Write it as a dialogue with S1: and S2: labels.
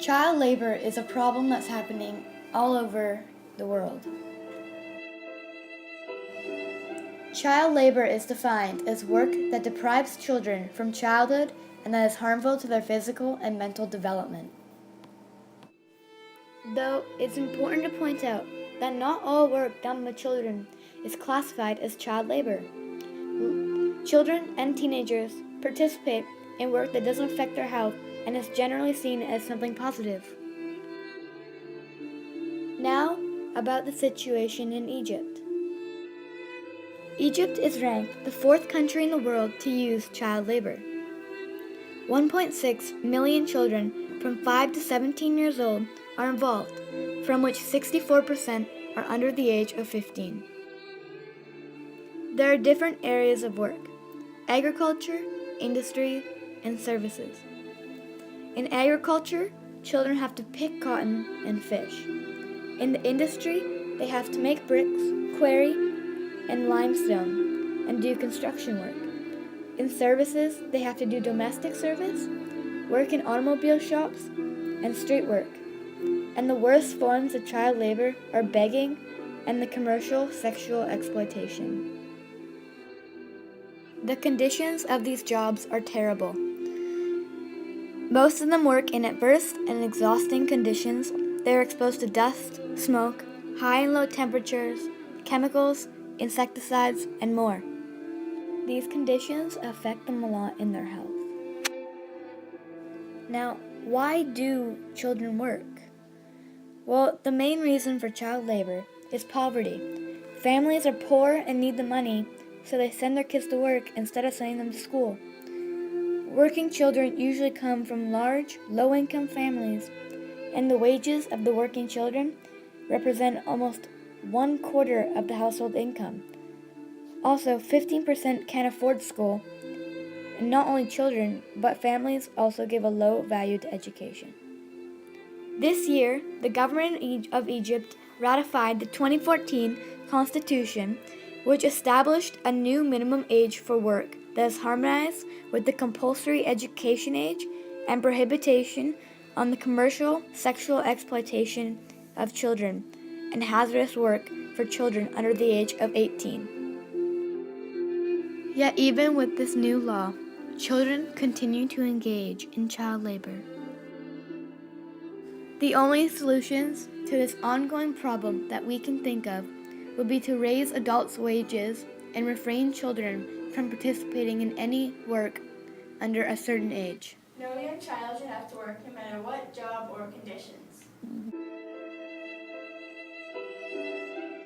S1: Child labor is a problem that's happening all over the world. Child labor is defined as work that deprives children from childhood and that is harmful to their physical and mental development. Though it's important to point out that not all work done with children is classified as child labor. Children and teenagers participate in work that doesn't affect their health and is generally seen as something positive. Now, about the situation in Egypt. Egypt is ranked the fourth country in the world to use child labor. 1.6 million children from 5 to 17 years old are involved, from which 64% are under the age of 15. There are different areas of work: agriculture, industry, and services. In agriculture, children have to pick cotton and fish. In the industry, they have to make bricks, quarry, and limestone, and do construction work. In services, they have to do domestic service, work in automobile shops, and street work. And the worst forms of child labor are begging and the commercial sexual exploitation. The conditions of these jobs are terrible. Most of them work in adverse and exhausting conditions. They are exposed to dust, smoke, high and low temperatures, chemicals, insecticides, and more. These conditions affect them a lot in their health. Now, why do children work? Well, the main reason for child labor is poverty. Families are poor and need the money, so they send their kids to work instead of sending them to school. Working children usually come from large, low-income families, and the wages of the working children represent almost 1/4 of the household income. Also, 15% can't afford school, and not only children, but families also give a low value to education. This year, the government of Egypt ratified the 2014 Constitution, which established a new minimum age for work that is harmonized with the compulsory education age and prohibition on the commercial sexual exploitation of children and hazardous work for children under the age of 18. Yet even with this new law, children continue to engage in child labor. The only solutions to this ongoing problem that we can think of would be to raise adults' wages and refrain children from participating in any work under a certain age.
S2: No young child should have to work no matter what job or conditions.